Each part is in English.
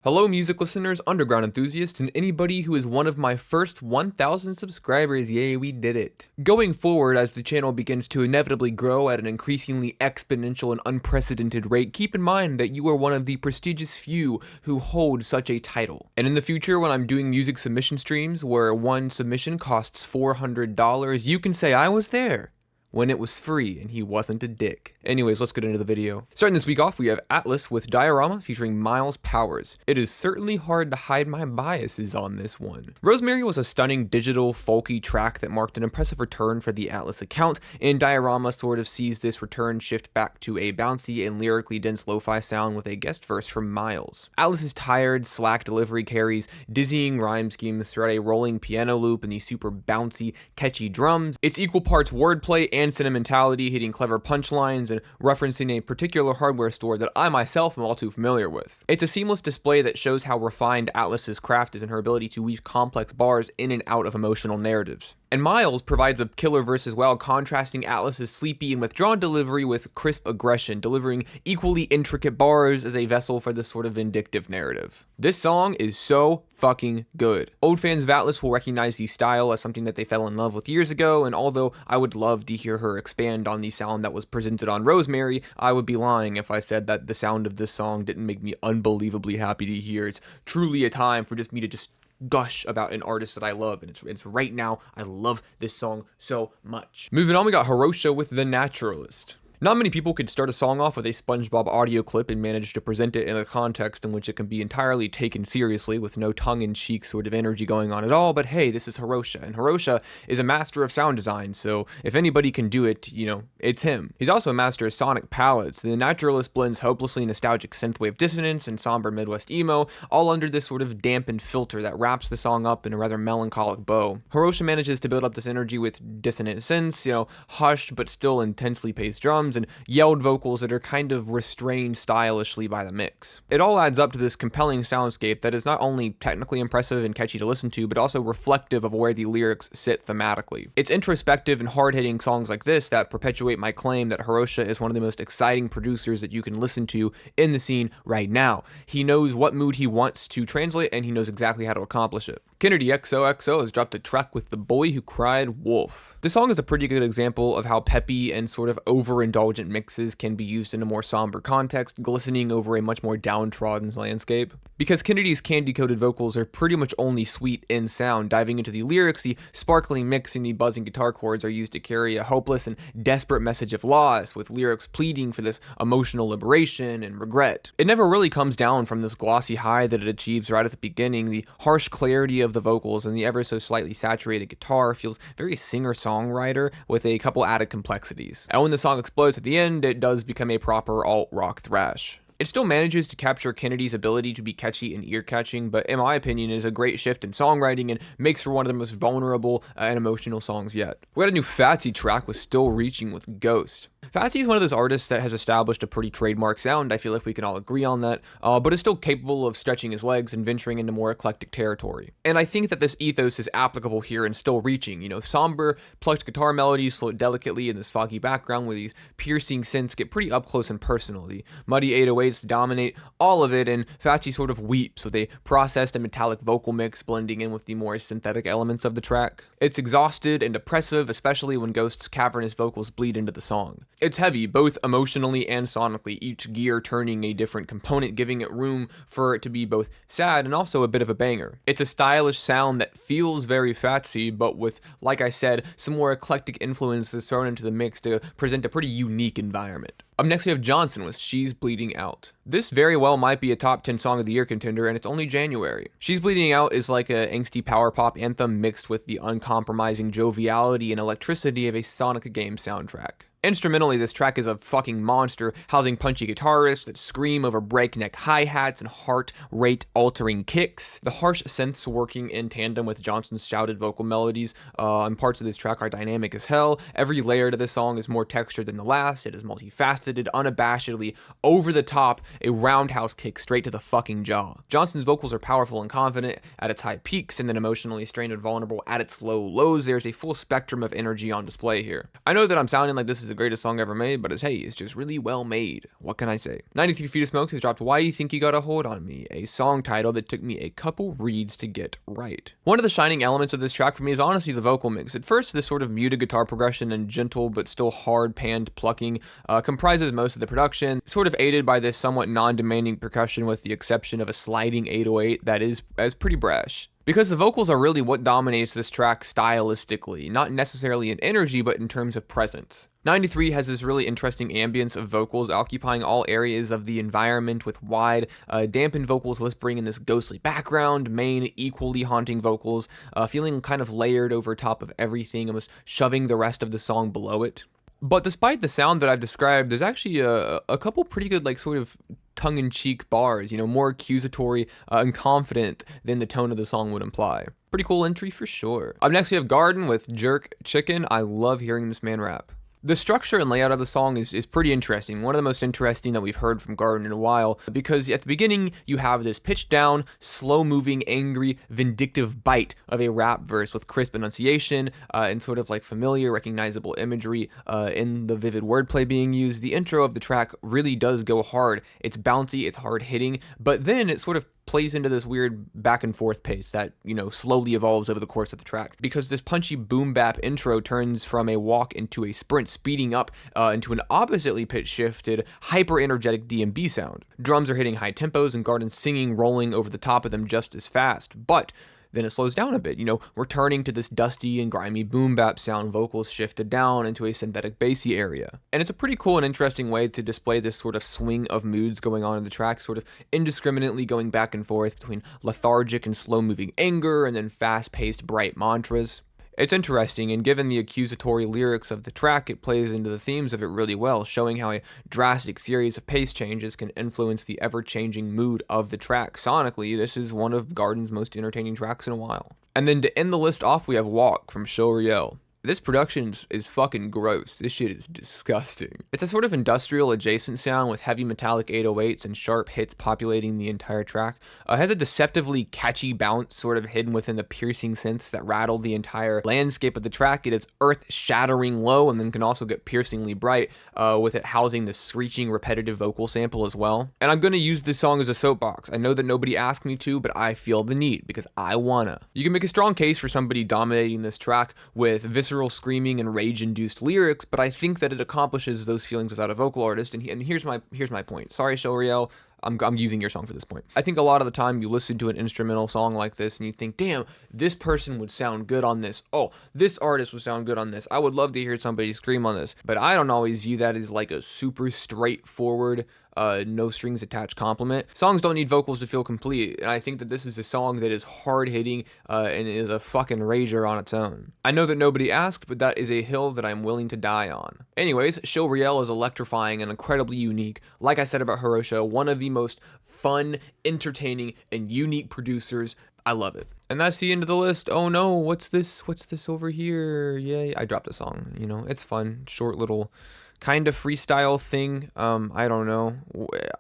Hello music listeners, underground enthusiasts, and anybody who is one of my first 1,000 subscribers. Yay, we did it. Going forward, as the channel begins to inevitably grow at an increasingly exponential and unprecedented rate, keep in mind that you are one of the prestigious few who hold such a title. And in the future, when I'm doing music submission streams where one submission costs $400, you can say I was there when it was free and he wasn't a dick. Anyways, let's get into the video. Starting this week off, we have Atlas with Diorama featuring Miles Powers. It is certainly hard to hide my biases on this one. Rosemary was a stunning digital folky track that marked an impressive return for the Atlas account, and Diorama sort of sees this return shift back to a bouncy and lyrically dense lo-fi sound with a guest verse from Miles. Atlas's tired, slack delivery carries dizzying rhyme schemes throughout a rolling piano loop and these super bouncy, catchy drums. It's equal parts wordplay and sentimentality, hitting clever punchlines and referencing a particular hardware store that I myself am all too familiar with. It's a seamless display that shows how refined Atlas's craft is in her ability to weave complex bars in and out of emotional narratives. And Miles provides a killer verse as well, contrasting Atlas's sleepy and withdrawn delivery with crisp aggression, delivering equally intricate bars as a vessel for this sort of vindictive narrative. This song is so fucking good. Old fans of Atlas will recognize the style as something that they fell in love with years ago, and although I would love to hear her expand on the sound that was presented on Rosemary, I would be lying if I said that the sound of this song didn't make me unbelievably happy to hear. It's truly a time for me to gush about an artist that I love, and it's right now. I love this song so much. Moving on, we got Horosha with The Naturalist. Not many people could start a song off with a SpongeBob audio clip and manage to present it in a context in which it can be entirely taken seriously with no tongue-in-cheek sort of energy going on at all, but hey, this is Horosha, and Horosha is a master of sound design, so if anybody can do it, it's him. He's also a master of sonic palettes. The Naturalist blends hopelessly nostalgic synthwave dissonance and somber Midwest emo, all under this sort of dampened filter that wraps the song up in a rather melancholic bow. Horosha manages to build up this energy with dissonant synths, hushed but still intensely paced drums, and yelled vocals that are kind of restrained stylishly by the mix. It all adds up to this compelling soundscape that is not only technically impressive and catchy to listen to, but also reflective of where the lyrics sit thematically. It's introspective and hard-hitting songs like this that perpetuate my claim that Horosha is one of the most exciting producers that you can listen to in the scene right now. He knows what mood he wants to translate, and he knows exactly how to accomplish it. kennedyxoxo has dropped a track with The Boy Who Cried Wolf. This song is a pretty good example of how peppy and sort of overindulgent mixes can be used in a more somber context, glistening over a much more downtrodden landscape. Because Kennedy's candy-coated vocals are pretty much only sweet in sound, diving into the lyrics, the sparkling mix and the buzzing guitar chords are used to carry a hopeless and desperate message of loss, with lyrics pleading for this emotional liberation and regret. It never really comes down from this glossy high that it achieves right at the beginning. The harsh clarity of the vocals and the ever so slightly saturated guitar feels very singer-songwriter with a couple added complexities. And when the song explodes at the end, it does become a proper alt-rock thrash. It still manages to capture Kennedy's ability to be catchy and ear-catching, but in my opinion is a great shift in songwriting and makes for one of the most vulnerable and emotional songs yet. We got a new fats'e track with Still Reaching with Ghost. fats'e is one of those artists that has established a pretty trademark sound. I feel like we can all agree on that, but is still capable of stretching his legs and venturing into more eclectic territory. And I think that this ethos is applicable here in Still Reaching. Somber, plucked guitar melodies float delicately in this foggy background where these piercing synths get pretty up close and personal. The muddy 808s dominate all of it, and fats'e sort of weeps with a processed and metallic vocal mix blending in with the more synthetic elements of the track. It's exhausted and oppressive, especially when Ghost's cavernous vocals bleed into the song. It's heavy, both emotionally and sonically, each gear turning a different component, giving it room for it to be both sad and also a bit of a banger. It's a stylish sound that feels very fats'e, but with, like I said, some more eclectic influences thrown into the mix to present a pretty unique environment. Up next we have Jauntsen with She's Bleeding Out. This very well might be a top 10 song of the year contender, and it's only January. She's Bleeding Out is like a angsty power pop anthem mixed with the uncompromising joviality and electricity of a Sonic game soundtrack. Instrumentally, this track is a fucking monster, housing punchy guitarists that scream over breakneck hi-hats and heart rate-altering kicks. The harsh synths working in tandem with Jauntsen's shouted vocal melodies and parts of this track are dynamic as hell. Every layer to this song is more textured than the last. It is multifaceted, unabashedly, over the top, a roundhouse kick straight to the fucking jaw. Jauntsen's vocals are powerful and confident at its high peaks, and then emotionally strained and vulnerable at its low lows. There's a full spectrum of energy on display here. I know that I'm sounding like this is the greatest song ever made, but it's just really well made. What can I say? 93 Feet of Smoke has dropped Why You Think You Gotta Hold On Me, a song title that took me a couple reads to get right. One of the shining elements of this track for me is honestly the vocal mix. At first, this sort of muted guitar progression and gentle but still hard panned plucking comprises most of the production, sort of aided by this somewhat non-demanding percussion with the exception of a sliding 808 that is pretty brash. Because the vocals are really what dominates this track stylistically, not necessarily in energy, but in terms of presence. 93 has this really interesting ambience of vocals occupying all areas of the environment with wide, dampened vocals whispering in this ghostly background, main equally haunting vocals, feeling kind of layered over top of everything, almost shoving the rest of the song below it. But despite the sound that I've described, there's actually a couple pretty good, like, sort of tongue-in-cheek bars, more accusatory and confident than the tone of the song would imply. Pretty cool entry for sure. Up next we have Guardin with Jerk Chicken. I love hearing this man rap. The structure and layout of the song is pretty interesting, one of the most interesting that we've heard from Guardin in a while, because at the beginning you have this pitched down, slow-moving, angry, vindictive bite of a rap verse with crisp enunciation and sort of like familiar, recognizable imagery in the vivid wordplay being used. The intro of the track really does go hard. It's bouncy, it's hard-hitting, but then it sort of plays into this weird back and forth pace that, slowly evolves over the course of the track. Because this punchy boom bap intro turns from a walk into a sprint, speeding up into an oppositely pitch shifted, hyper energetic D&B sound. Drums are hitting high tempos and Guardin singing, rolling over the top of them just as fast, but then it slows down a bit, returning to this dusty and grimy boom bap sound, vocals shifted down into a synthetic bassy area. And it's a pretty cool and interesting way to display this sort of swing of moods going on in the track, sort of indiscriminately going back and forth between lethargic and slow-moving anger and then fast-paced bright mantras. It's interesting, and given the accusatory lyrics of the track, it plays into the themes of it really well, showing how a drastic series of pace changes can influence the ever-changing mood of the track. Sonically, this is one of Guardin's most entertaining tracks in a while. And then to end the list off, we have Walk from Shilriel. This production is fucking gross. This shit is disgusting. It's a sort of industrial adjacent sound with heavy metallic 808s and sharp hits populating the entire track. It has a deceptively catchy bounce sort of hidden within the piercing synths that rattle the entire landscape of the track. It is earth-shattering low and then can also get piercingly bright with it housing the screeching repetitive vocal sample as well. And I'm going to use this song as a soapbox. I know that nobody asked me to, but I feel the need because I wanna. You can make a strong case for somebody dominating this track with visceral screaming and rage-induced lyrics, but I think that it accomplishes those feelings without a vocal artist, and here's my point. Sorry, Shilriel, I'm using your song for this point. I think a lot of the time you listen to an instrumental song like this and you think, damn, this person would sound good on this. Oh, this artist would sound good on this. I would love to hear somebody scream on this. But I don't always view that as like a super straightforward, no strings attached compliment. Songs don't need vocals to feel complete, and I think that this is a song that is hard-hitting and is a fucking rager on its own. I know that nobody asked, but that is a hill that I'm willing to die on. Anyways, Shilriel is electrifying and incredibly unique. Like I said about horosha, one of the most fun, entertaining, and unique producers. I love it. And that's the end of the list. Oh no, what's this over here? Yay, I dropped a song, it's fun, short little kind of freestyle thing. I don't know.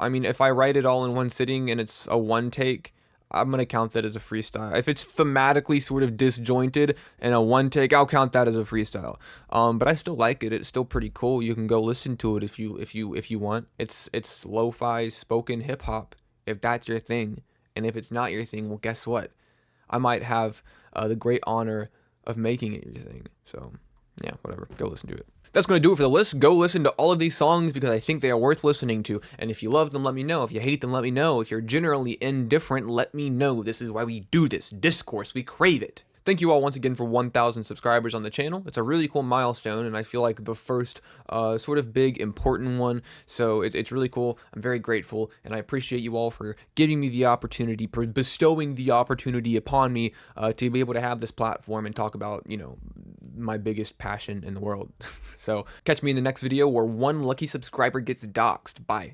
I mean, if I write it all in one sitting and it's a one take, I'm gonna count that as a freestyle. If it's thematically sort of disjointed and a one take, I'll count that as a freestyle. But I still like it. It's still pretty cool. You can go listen to it if you want. It's lo-fi spoken hip hop if that's your thing. And if it's not your thing, well, guess what? I might have the great honor of making it your thing. So yeah, whatever. Go listen to it. That's going to do it for the list. Go listen to all of these songs because I think they are worth listening to. And if you love them, let me know. If you hate them, let me know. If you're generally indifferent, let me know. This is why we do this. Discourse. We crave it. Thank you all once again for 1,000 subscribers on the channel. It's a really cool milestone, and I feel like the first sort of big, important one. So it's really cool. I'm very grateful, and I appreciate you all for giving me the opportunity, for bestowing the opportunity upon me to be able to have this platform and talk about, my biggest passion in the world. So catch me in the next video where one lucky subscriber gets doxxed. Bye.